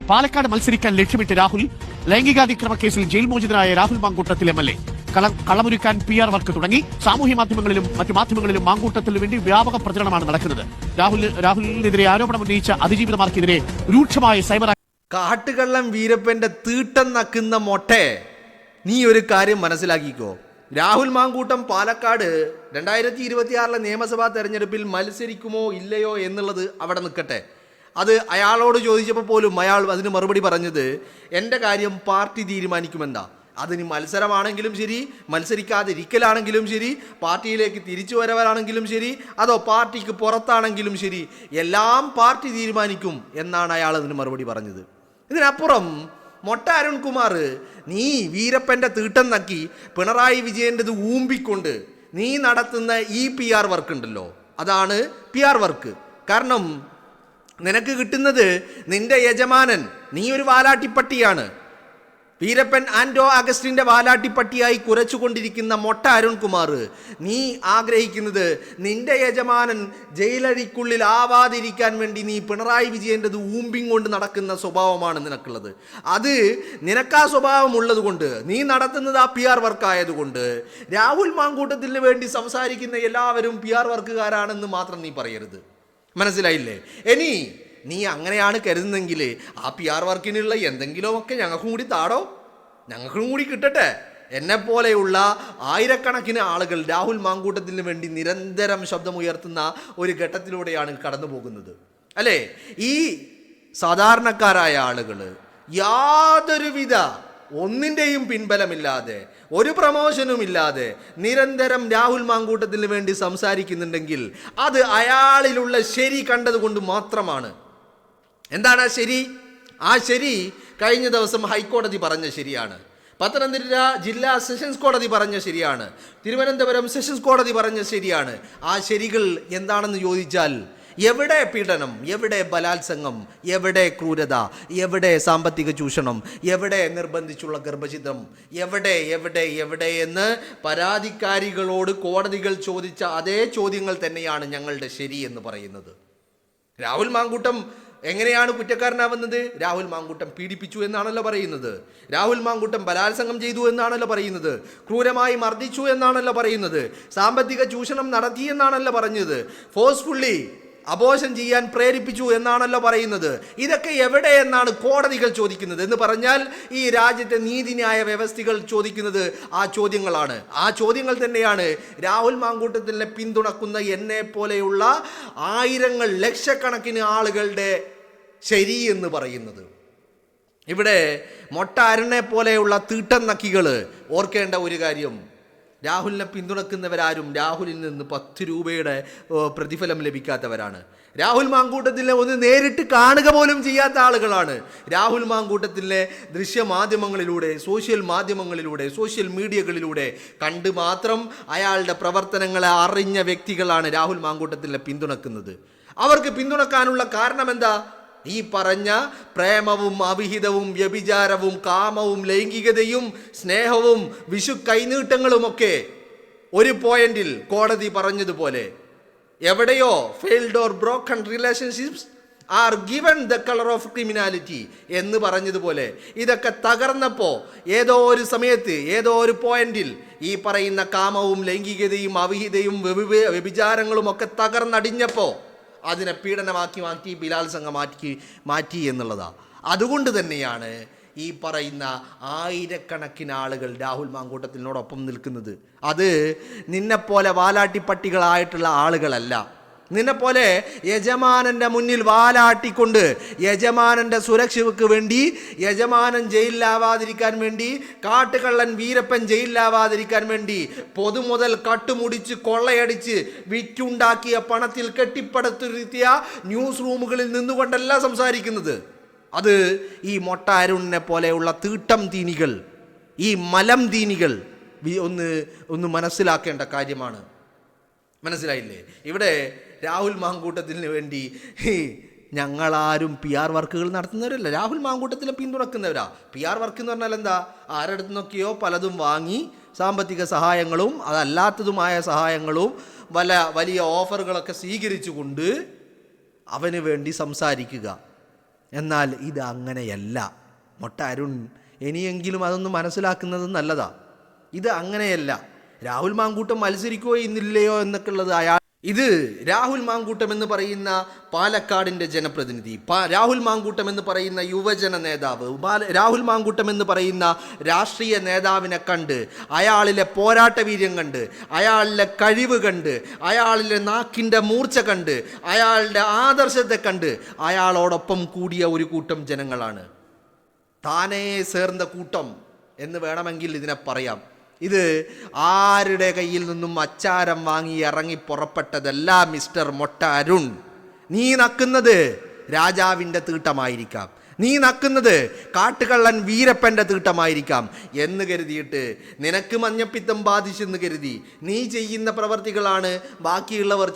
പാലക്കാട് മത്സരിക്കാൻ ലക്ഷ്യമിട്ട് രാഹുൽ ലൈംഗികാതിക്രമ കേസിൽ ജയിൽ മോചിതനായ രാഹുൽ മാങ്കൂട്ടത്തിൽ MLA കളമൊരുക്കാൻ PR വർക്ക് തുടങ്ങി. സാമൂഹ്യ മാധ്യമങ്ങളിലും മറ്റു മാധ്യമങ്ങളിലും മാങ്കൂട്ടത്തിന് വേണ്ടി വ്യാപക പ്രചരണമാണ് നടക്കുന്നത്. രാഹുലിനെതിരെ ആരോപണം ഉന്നയിച്ച അതിജീവിതമാർക്കെതിരെ രൂക്ഷമായ സൈബർ കാട്ടുകള്ളം വീരപ്പന്റെ തീട്ടം നക്കുന്ന മൊട്ടെ. നീ ഒരു കാര്യം മനസ്സിലാക്കിക്കോ, രാഹുൽ മാങ്കൂട്ടം പാലക്കാട് 2026 നിയമസഭാ തെരഞ്ഞെടുപ്പിൽ മത്സരിക്കുമോ ഇല്ലയോ എന്നുള്ളത് അവിടെ നിൽക്കട്ടെ. അത് അയാളോട് ചോദിച്ചപ്പോൾ പോലും അയാൾ അതിന് മറുപടി പറഞ്ഞത് എൻ്റെ കാര്യം പാർട്ടി തീരുമാനിക്കുമെന്നാ. അതിന് മത്സരമാണെങ്കിലും ശരി, മത്സരിക്കാതിരിക്കലാണെങ്കിലും ശരി, പാർട്ടിയിലേക്ക് തിരിച്ചു വരവരാണെങ്കിലും ശരി, അതോ പാർട്ടിക്ക് പുറത്താണെങ്കിലും ശരി, എല്ലാം പാർട്ടി തീരുമാനിക്കും എന്നാണ് അയാൾ അതിന് മറുപടി പറഞ്ഞത്. ഇതിനപ്പുറം മൊട്ട അരുൺകുമാർ, നീ വീരപ്പൻ്റെ തീട്ടം നക്കി പിണറായി വിജയൻ്റെത് ഊമ്പിക്കൊണ്ട് നീ നടത്തുന്ന ഈ PR വർക്ക് ഉണ്ടല്ലോ, അതാണ് PR വർക്ക്. കാരണം നിനക്ക് കിട്ടുന്നത് നിന്റെ യജമാനൻ, നീ ഒരു വാലാട്ടിപ്പട്ടിയാണ്. വീരപ്പൻ ആൻഡോ അഗസ്റ്റിൻ്റെ വാലാട്ടിപ്പട്ടിയായി കുരച്ചുകൊണ്ടിരിക്കുന്ന മൊട്ട അരുൺകുമാർ, നീ ആഗ്രഹിക്കുന്നത് നിന്റെ യജമാനൻ ജയിലഴിക്കുള്ളിൽ ആവാതിരിക്കാൻ വേണ്ടി നീ പിണറായി വിജയൻ്റെത് ഊമ്പിങ് കൊണ്ട് നടക്കുന്ന സ്വഭാവമാണ് നിനക്കുള്ളത്. അത് നിനക്കാ സ്വഭാവം ഉള്ളത് കൊണ്ട്, നീ നടത്തുന്നത് ആ PR വർക്ക് ആയതുകൊണ്ട് രാഹുൽ മാങ്കൂട്ടത്തിന് വേണ്ടി സംസാരിക്കുന്ന എല്ലാവരും PR വർക്കുകാരാണെന്ന് മാത്രം നീ പറയരുത്. മനസ്സിലായില്ലേ? ഇനി നീ അങ്ങനെയാണ് കരുതുന്നെങ്കിൽ ആ PR വർക്കിനുള്ള എന്തെങ്കിലുമൊക്കെ ഞങ്ങൾക്കും കൂടി താടോ, ഞങ്ങൾക്കും കൂടി കിട്ടട്ടെ. എന്നെപ്പോലെയുള്ള ആയിരക്കണക്കിന് ആളുകൾ രാഹുൽ മാങ്കൂട്ടത്തിന് വേണ്ടി നിരന്തരം ശബ്ദമുയർത്തുന്ന ഒരു ഘട്ടത്തിലൂടെയാണ് കടന്നു പോകുന്നത്, അല്ലേ? ഈ സാധാരണക്കാരായ ആളുകൾ യാതൊരുവിധ ഒന്നിൻ്റെയും പിൻബലമില്ലാതെ, ഒരു പ്രമോഷനും ഇല്ലാതെ നിരന്തരം രാഹുൽ മാങ്കൂട്ടത്തിന് വേണ്ടി സംസാരിക്കുന്നുണ്ടെങ്കിൽ അത് അയാളിലുള്ള ശരി കണ്ടതുകൊണ്ട് മാത്രമാണ്. എന്താണ് ആ ശരി? ആ ശരി കഴിഞ്ഞ ദിവസം ഹൈക്കോടതി പറഞ്ഞ ശരിയാണ്, പത്തനംതിട്ട ജില്ലാ സെഷൻസ് കോടതി പറഞ്ഞ ശരിയാണ്, തിരുവനന്തപുരം സെഷൻസ് കോടതി പറഞ്ഞ ശരിയാണ്. ആ ശരികൾ എന്താണെന്ന് ചോദിച്ചാൽ, എവിടെ പീഡനം, എവിടെ ബലാത്സംഗം, എവിടെ ക്രൂരത, എവിടെ സാമ്പത്തിക ചൂഷണം, എവിടെ നിർബന്ധിച്ചുള്ള ഗർഭഛിദ്രം, എവിടെ എവിടെ എവിടെ എന്ന് പരാതിക്കാരികളോട് കോടതികൾ ചോദിച്ച അതേ ചോദ്യങ്ങൾ തന്നെയാണ് ഞങ്ങളുടെ ശരി എന്ന് പറയുന്നത്. രാഹുൽ മാങ്കൂട്ടം എങ്ങനെയാണ് കുറ്റക്കാരനാവുന്നത്? രാഹുൽ മാങ്കൂട്ടം പീഡിപ്പിച്ചു എന്നാണല്ലോ പറയുന്നത്, രാഹുൽ മാങ്കൂട്ടം ബലാത്സംഗം ചെയ്തു എന്നാണല്ലോ പറയുന്നത്, ക്രൂരമായി മർദ്ദിച്ചു എന്നാണല്ലോ പറയുന്നത്, സാമ്പത്തിക ചൂഷണം നടത്തി എന്നാണല്ലോ പറഞ്ഞത്, ഫോഴ്സ്ഫുള്ളി അബോർഷൻ ചെയ്യാൻ പ്രേരിപ്പിച്ചു എന്നാണല്ലോ പറയുന്നത്. ഇതൊക്കെ എവിടെ എന്നാണ് കോടതികൾ ചോദിക്കുന്നത്. എന്ന് പറഞ്ഞാൽ ഈ രാജ്യത്തെ നീതിന്യായ വ്യവസ്ഥകൾ ചോദിക്കുന്നത് ആ ചോദ്യങ്ങളാണ്. ആ ചോദ്യങ്ങൾ തന്നെയാണ് രാഹുൽ മാങ്കൂട്ടത്തിനെ പിന്തുണക്കുന്ന എന്നെ പോലെയുള്ള ആയിരങ്ങൾ ലക്ഷക്കണക്കിന് ആളുകളുടെ ശരി എന്ന് പറയുന്നത്. ഇവിടെ മൊട്ട അരുണെ പോലെയുള്ള തീട്ടം നക്കികൾ ഓർക്കേണ്ട ഒരു കാര്യം, രാഹുലിനെ പിന്തുണക്കുന്നവരാരും രാഹുലിൽ നിന്ന് 10 രൂപയുടെ പ്രതിഫലം ലഭിക്കാത്തവരാണ്. രാഹുൽ മാങ്കൂട്ടത്തിനെ ഒന്ന് നേരിട്ട് കാണുക പോലും ചെയ്യാത്ത ആളുകളാണ്. രാഹുൽ മാങ്കൂട്ടത്തിനെ ദൃശ്യമാധ്യമങ്ങളിലൂടെ, സോഷ്യൽ മാധ്യമങ്ങളിലൂടെ, സോഷ്യൽ മീഡിയകളിലൂടെ കണ്ട് മാത്രം അയാളുടെ പ്രവർത്തനങ്ങളെ അറിഞ്ഞ വ്യക്തികളാണ് രാഹുൽ മാങ്കൂട്ടത്തിനെ പിന്തുണക്കുന്നത്. അവർക്ക് പിന്തുണക്കാനുള്ള കാരണം എന്താ? ഈ പറഞ്ഞ പ്രേമവും അവിഹിതവും വ്യഭിചാരവും കാമവും ലൈംഗികതയും സ്നേഹവും വിഷു കൈനീട്ടങ്ങളുമൊക്കെ ഒരു പോയിന്റിൽ കോടതി പറഞ്ഞതുപോലെ എവിടെയോ failed or broken relationships are given the colour of criminality എന്ന് പറഞ്ഞതുപോലെ ഇതൊക്കെ തകർന്നപ്പോൾ ഏതോ ഒരു സമയത്ത് ഏതോ ഒരു പോയിന്റിൽ ഈ പറയുന്ന കാമവും ലൈംഗികതയും അവിഹിതയും വ്യഭിചാരങ്ങളും ഒക്കെ തകർന്നടിഞ്ഞപ്പോൾ അതിനെ പീഡനമാക്കി ബലാത്സംഗം മാറ്റി എന്നുള്ളതാണ്. അതുകൊണ്ട് തന്നെയാണ് ഈ പറയുന്ന ആയിരക്കണക്കിന് ആളുകൾ രാഹുൽ മാങ്കൂട്ടത്തിനോടൊപ്പം നിൽക്കുന്നത്. അത് നിന്നെപ്പോലെ വാലാട്ടിപ്പട്ടികളായിട്ടുള്ള ആളുകളല്ല. നിന്നെപ്പോലെ യജമാനൻ്റെ മുന്നിൽ വാലാട്ടിക്കൊണ്ട് യജമാനൻ്റെ സുരക്ഷയ്ക്ക് വേണ്ടി, യജമാനൻ ജയിലിലാവാതിരിക്കാൻ വേണ്ടി, കാട്ടുകള്ളൻ വീരപ്പൻ ജയിലിലാവാതിരിക്കാൻ വേണ്ടി പൊതുമുതൽ കട്ടുമുടിച്ച് കൊള്ളയടിച്ച് വിറ്റുണ്ടാക്കിയ പണത്തിൽ കെട്ടിപ്പടുത്തിരുത്തിയ ന്യൂസ് റൂമുകളിൽ നിന്നുകൊണ്ടല്ല സംസാരിക്കുന്നത്. അത് ഈ മൊട്ട അരുണിനെ പോലെയുള്ള തീട്ടം തീനികൾ, ഈ മലം തീനികൾ ഒന്ന് മനസ്സിലാക്കേണ്ട കാര്യമാണ്. മനസ്സിലായില്ലേ? ഇവിടെ രാഹുൽ മാങ്കൂട്ടത്തിന് വേണ്ടി ഞങ്ങളാരും PR വർക്കുകൾ നടത്തുന്നവരല്ല, രാഹുൽ മാങ്കൂട്ടത്തിനെ പിന്തുണക്കുന്നവരാ. PR വർക്ക് എന്ന് പറഞ്ഞാൽ എന്താ? ആരുടെ നിന്നൊക്കെയോ പലതും വാങ്ങി സാമ്പത്തിക സഹായങ്ങളും അതല്ലാത്തതുമായ സഹായങ്ങളും വലിയ ഓഫറുകളൊക്കെ സ്വീകരിച്ചുകൊണ്ട് അവന് വേണ്ടി സംസാരിക്കുക. എന്നാൽ ഇത് അങ്ങനെയല്ല. മൊട്ട അരുൺ, ഇനിയെങ്കിലും അതൊന്ന് മനസ്സിലാക്കുന്നത് നല്ലതാ. ഇത് അങ്ങനെയല്ല. രാഹുൽ മാങ്കൂട്ടം മത്സരിക്കുകയോ ഇന്നില്ലയോ എന്നൊക്കെ ഉള്ളത് ഇത് രാഹുൽ മാങ്കൂട്ടം എന്ന് പറയുന്ന പാലക്കാടിൻ്റെ ജനപ്രതിനിധി, രാഹുൽ മാങ്കൂട്ടം എന്ന് പറയുന്ന യുവജന നേതാവ്, രാഹുൽ മാങ്കൂട്ടം എന്ന് പറയുന്ന രാഷ്ട്രീയ നേതാവിനെ കണ്ട്, അയാളിലെ പോരാട്ട വീര്യം കണ്ട്, അയാളിലെ കഴിവ് കണ്ട്, അയാളിലെ നാക്കിൻ്റെ മൂർച്ച കണ്ട്, അയാളുടെ ആദർശത്തെ കണ്ട് അയാളോടൊപ്പം കൂടിയ ഒരു കൂട്ടം ജനങ്ങളാണ്. താനേ ചേർന്ന കൂട്ടം എന്ന് വേണമെങ്കിൽ ഇതിനെ പറയാം. ഇത് ആരുടെ കയ്യിൽ നിന്നും അച്ചാരം വാങ്ങി ഇറങ്ങി പുറപ്പെട്ടതല്ല മിസ്റ്റർ മൊട്ട അരുൺ. നീ നക്കുന്നത് രാജാവിൻ്റെ തീട്ടമായിരിക്കാം, നീ നക്കുന്നത് കാട്ടുകള്ളൻ വീരപ്പൻ്റെ തീട്ടമായിരിക്കാം എന്ന് കരുതിയിട്ട് നിനക്ക് മഞ്ഞപ്പിത്തം ബാധിച്ചെന്ന് കരുതി നീ ചെയ്യുന്ന പ്രവർത്തികളാണ് ബാക്കിയുള്ളവർ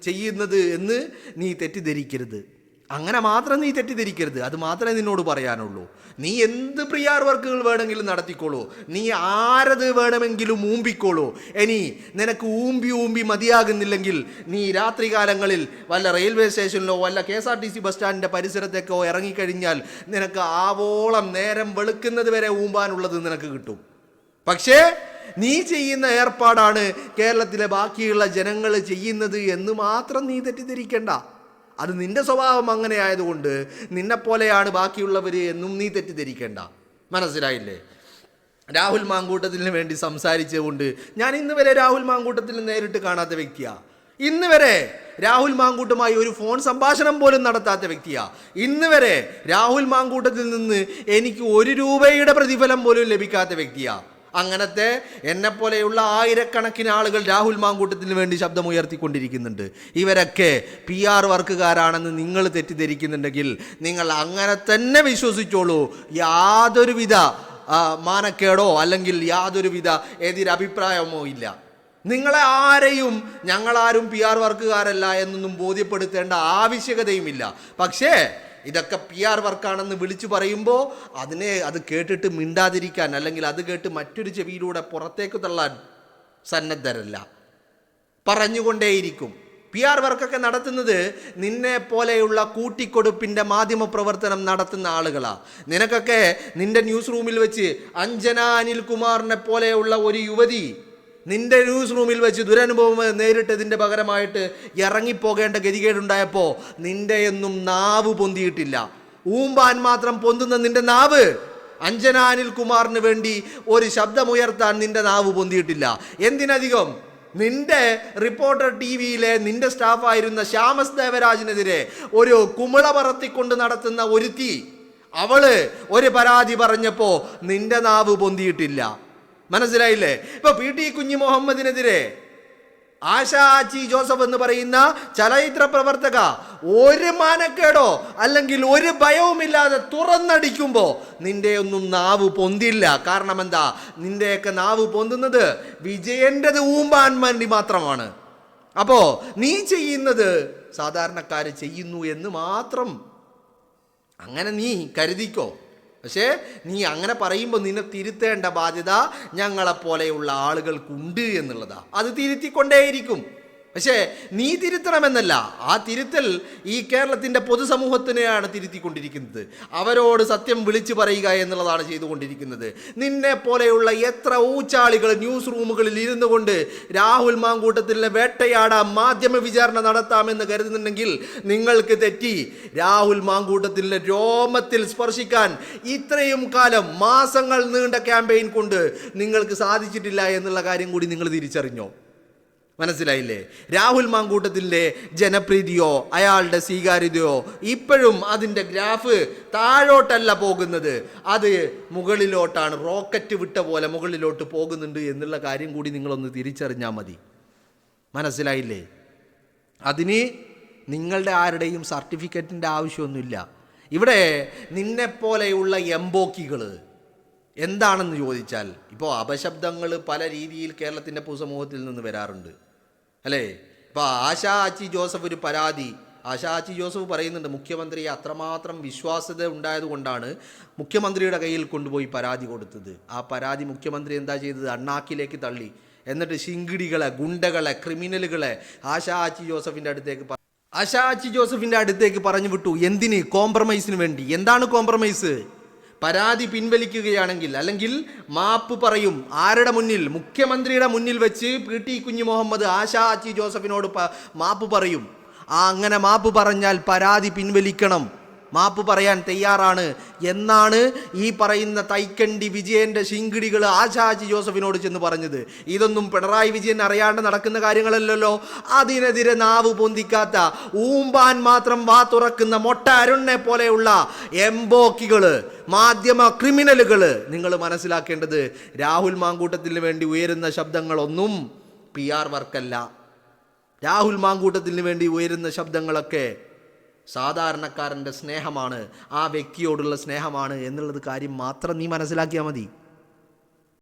ചെയ്യുന്നത് എന്ന് നീ തെറ്റിദ്ധരിക്കരുത്. അങ്ങനെ മാത്രം നീ തെറ്റിദ്ധരിക്കരുത്. അത് മാത്രമേ നിന്നോട് പറയാനുള്ളൂ. നീ എന്ത് PR വർക്കുകൾ വേണമെങ്കിലും നടത്തിക്കോളൂ, നീ ആരത് വേണമെങ്കിലും ഊമ്പിക്കോളൂ. ഇനി നിനക്ക് ഊമ്പി മതിയാകുന്നില്ലെങ്കിൽ നീ രാത്രികാലങ്ങളിൽ വല്ല റെയിൽവേ സ്റ്റേഷനിലോ വല്ല KSRTC ബസ് സ്റ്റാൻഡിൻ്റെ പരിസരത്തേക്കോ ഇറങ്ങിക്കഴിഞ്ഞാൽ നിനക്ക് ആവോളം നേരം വെളുക്കുന്നത് വരെ ഊമ്പാനുള്ളത് നിനക്ക് കിട്ടും. പക്ഷേ നീ ചെയ്യുന്ന ഏർപ്പാടാണ് കേരളത്തിലെ ബാക്കിയുള്ള ജനങ്ങൾ ചെയ്യുന്നത് എന്ന് മാത്രം നീ തെറ്റിദ്ധരിക്കേണ്ട. അത് നിന്റെ സ്വഭാവം അങ്ങനെ ആയതുകൊണ്ട് നിന്നെപ്പോലെയാണ് ബാക്കിയുള്ളവർ എന്നും നീ തെറ്റിദ്ധരിക്കേണ്ട. മനസ്സിലായില്ലേ? രാഹുൽ മാങ്കൂട്ടത്തിന് വേണ്ടി സംസാരിച്ചുകൊണ്ട് ഞാൻ ഇന്ന് വരെ രാഹുൽ മാങ്കൂട്ടത്തിന് നേരിട്ട് കാണാത്ത വ്യക്തിയാ. ഇന്ന് വരെ രാഹുൽ മാങ്കൂട്ടുമായി ഒരു ഫോൺ സംഭാഷണം പോലും നടത്താത്ത വ്യക്തിയാ. ഇന്ന് വരെ രാഹുൽ മാങ്കൂട്ടത്തിൽ നിന്ന് എനിക്ക് 1 രൂപയുടെ പ്രതിഫലം പോലും ലഭിക്കാത്ത വ്യക്തിയാ. അങ്ങനത്തെ എന്നെപ്പോലെയുള്ള ആയിരക്കണക്കിന് ആളുകൾ രാഹുൽ മാങ്കൂട്ടത്തിന് വേണ്ടി ശബ്ദമുയർത്തിക്കൊണ്ടിരിക്കുന്നുണ്ട്. ഇവരൊക്കെ PR വർക്കുകാരാണെന്ന് നിങ്ങൾ തെറ്റിദ്ധരിക്കുന്നുണ്ടെങ്കിൽ നിങ്ങൾ അങ്ങനെ തന്നെ വിശ്വസിച്ചോളൂ. യാതൊരുവിധ മാനക്കേടോ അല്ലെങ്കിൽ യാതൊരുവിധ എതിരഭിപ്രായമോ ഇല്ല. നിങ്ങളെ ആരെയും ഞങ്ങളാരും PR വർക്കുകാരല്ല എന്നൊന്നും ബോധ്യപ്പെടുത്തേണ്ട ആവശ്യകതയുമില്ല. പക്ഷേ ഇതൊക്കെ PR വർക്കാണെന്ന് വിളിച്ചു പറയുമ്പോൾ അത് കേട്ടിട്ട് മിണ്ടാതിരിക്കാൻ അല്ലെങ്കിൽ അത് കേട്ട് മറ്റൊരു ചെവിയിലൂടെ പുറത്തേക്ക് തള്ളാൻ സന്നദ്ധരല്ല, പറഞ്ഞുകൊണ്ടേയിരിക്കും. PR വർക്കൊക്കെ നടത്തുന്നത് നിന്നെ പോലെയുള്ള കൂട്ടിക്കൊടുപ്പിൻ്റെ മാധ്യമ പ്രവർത്തനം നടത്തുന്ന ആളുകളാ. നിനക്കൊക്കെ നിന്റെ ന്യൂസ് റൂമിൽ വെച്ച് അഞ്ജന അനിൽകുമാറിനെ പോലെയുള്ള ഒരു യുവതി നിന്റെ ന്യൂസ് റൂമിൽ വെച്ച് ദുരനുഭവം നേരിട്ടതിൻ്റെ പകരമായിട്ട് ഇറങ്ങിപ്പോകേണ്ട ഗതികേടുണ്ടായപ്പോൾ നിന്റെയൊന്നും നാവ് പൊന്തിയിട്ടില്ല. ഊമ്പാൻ മാത്രം പൊന്തുന്ന നിന്റെ നാവ് അഞ്ജന അനിൽകുമാറിന് വേണ്ടി ഒരു ശബ്ദമുയർത്താൻ നിന്റെ നാവ് പൊന്തിയിട്ടില്ല. എന്തിനധികം നിന്റെ റിപ്പോർട്ടർ TVയിലെ നിന്റെ സ്റ്റാഫായിരുന്ന ശ്യാമസ് ദേവരാജിനെതിരെ ഒരു കുമിള പറത്തിക്കൊണ്ട് നടത്തുന്ന ഒരുത്തി, അവള് ഒരു പരാതി പറഞ്ഞപ്പോൾ നിന്റെ നാവ് പൊന്തിയിട്ടില്ല. മനസ്സിലായില്ലേ? ഇപ്പൊ PT കുഞ്ഞി മുഹമ്മദിനെതിരെ ആശാ ആച്ചി ജോസഫ് എന്ന് പറയുന്ന ചലച്ചിത്ര പ്രവർത്തക ഒരു മാനക്കേടോ അല്ലെങ്കിൽ ഒരു ഭയവുമില്ലാതെ തുറന്നടിക്കുമ്പോൾ നിന്റെ ഒന്നും നാവ് പൊന്തില്ല. കാരണം എന്താ? നിന്റെയൊക്കെ നാവ് പൊന്തുന്നത് വിജയൻ്റെത് ഊമ്പാൻ വേണ്ടി മാത്രമാണ്. അപ്പോ നീ ചെയ്യുന്നത് സാധാരണക്കാർ ചെയ്യുന്നു എന്ന് മാത്രം അങ്ങനെ നീ കരുതിക്കോ. പക്ഷേ നീ അങ്ങനെ പറയുമ്പോൾ നിന്നെ തിരുത്തേണ്ട ബാധ്യത ഞങ്ങളെപ്പോലെയുള്ള ആളുകൾക്കുണ്ട് എന്നുള്ളതാ. അത് തിരുത്തിക്കൊണ്ടേയിരിക്കും. പക്ഷേ നീ തിരുത്തണമെന്നല്ല, ആ തിരുത്തൽ ഈ കേരളത്തിൻ്റെ പൊതുസമൂഹത്തിനെയാണ് തിരുത്തിക്കൊണ്ടിരിക്കുന്നത്. അവരോട് സത്യം വിളിച്ചു പറയുക എന്നുള്ളതാണ് ചെയ്തുകൊണ്ടിരിക്കുന്നത്. നിന്നെ പോലെയുള്ള എത്ര ഊച്ചാളികൾ ന്യൂസ് റൂമുകളിൽ ഇരുന്നു കൊണ്ട് രാഹുൽ മാങ്കൂട്ടത്തിലെ വേട്ടയാടാം, മാധ്യമ വിചാരണ നടത്താമെന്ന് കരുതുന്നുണ്ടെങ്കിൽ നിങ്ങൾക്ക് തെറ്റി. രാഹുൽ മാങ്കൂട്ടത്തിലെ രോമത്തിൽ സ്പർശിക്കാൻ ഇത്രയും കാലം മാസങ്ങൾ നീണ്ട ക്യാമ്പയിൻ കൊണ്ട് നിങ്ങൾക്ക് സാധിച്ചിട്ടില്ല എന്നുള്ള കാര്യം കൂടി നിങ്ങൾ തിരിച്ചറിഞ്ഞോ? മനസ്സിലായില്ലേ? രാഹുൽ മാങ്കൂട്ടത്തിൻ്റെ ജനപ്രീതിയോ അയാളുടെ സ്വീകാര്യതയോ ഇപ്പോഴും അതിൻ്റെ ഗ്രാഫ് താഴോട്ടല്ല പോകുന്നത്, അത് മുകളിലോട്ടാണ്. റോക്കറ്റ് വിട്ട പോലെ മുകളിലോട്ട് പോകുന്നുണ്ട് എന്നുള്ള കാര്യം കൂടി നിങ്ങളൊന്ന് തിരിച്ചറിഞ്ഞാൽ മതി. മനസ്സിലായില്ലേ? അതിന് നിങ്ങളുടെ ആരുടെയും സർട്ടിഫിക്കറ്റിൻ്റെ ആവശ്യമൊന്നുമില്ല. ഇവിടെ നിന്നെപ്പോലെയുള്ള എംബോക്കികൾ എന്താണെന്ന് ചോദിച്ചാൽ, ഇപ്പോൾ അപശബ്ദങ്ങൾ പല രീതിയിൽ കേരളത്തിൻ്റെ പൊതുസമൂഹത്തിൽ നിന്ന് വരാറുണ്ട് അല്ലേ? ഇപ്പോൾ ആശാ ആച്ചി ജോസഫ് ഒരു പരാതി, ആശാ ആച്ചി ജോസഫ് പറയുന്നുണ്ട് മുഖ്യമന്ത്രിയെ അത്രമാത്രം വിശ്വാസ്യത ഉണ്ടായതുകൊണ്ടാണ് മുഖ്യമന്ത്രിയുടെ കയ്യിൽ കൊണ്ടുപോയി പരാതി കൊടുത്തത്. ആ പരാതി മുഖ്യമന്ത്രി എന്താ ചെയ്തത്? അണ്ണാക്കിലേക്ക് തള്ളി. എന്നിട്ട് ശിങ്കിടികളെ, ഗുണ്ടകളെ, ക്രിമിനലുകളെ ആശാ ആച്ചി ജോസഫിൻ്റെ അടുത്തേക്ക് ആശാച്ചി ജോസഫിന്റെ അടുത്തേക്ക് പറഞ്ഞു വിട്ടു. എന്തിന്? കോംപ്രമൈസിന് വേണ്ടി. എന്താണ് കോംപ്രമൈസ്? പരാതി പിൻവലിക്കുകയാണെങ്കിൽ അല്ലെങ്കിൽ മാപ്പ് പറയും. ആരുടെ മുന്നിൽ? മുഖ്യമന്ത്രിയുടെ മുന്നിൽ വെച്ച് PT കുഞ്ഞുമുഹമ്മദ് ആശാച്ചി ജോസഫിനോട് മാപ്പ് പറയും. അങ്ങനെ മാപ്പ് പറഞ്ഞാൽ പരാതി പിൻവലിക്കണം. മാപ്പ് പറയാൻ തയ്യാറാണ് എന്നാണ് ഈ പറയുന്ന തൈക്കണ്ടി വിജയന്റെ ശിങ്കിടികൾ ആശാച്ചി ജോസഫിനോട് ചെന്ന് പറഞ്ഞത്. ഇതൊന്നും പിണറായി വിജയൻ അറിയാണ്ട് നടക്കുന്ന കാര്യങ്ങളല്ലല്ലോ. അതിനെതിരെ നാവ് പൊന്തിക്കാത്ത, ഊമ്പാൻ മാത്രം വാ തുറക്കുന്ന മൊട്ട അരുണിനെ പോലെയുള്ള എംബോക്കികള്, മാധ്യമ ക്രിമിനലുകള്, നിങ്ങൾ മനസ്സിലാക്കേണ്ടത് രാഹുൽ മാങ്കൂട്ടത്തിന് വേണ്ടി ഉയരുന്ന ശബ്ദങ്ങളൊന്നും PR വർക്കല്ല. രാഹുൽ മാങ്കൂട്ടത്തിന് വേണ്ടി ഉയരുന്ന ശബ്ദങ്ങളൊക്കെ സാധാരണക്കാരൻ്റെ സ്നേഹമാണ്, ആ വ്യക്തിയോടുള്ള സ്നേഹമാണ് എന്നുള്ളത് കാര്യം മാത്രം നീ മനസ്സിലാക്കിയാൽ മതി.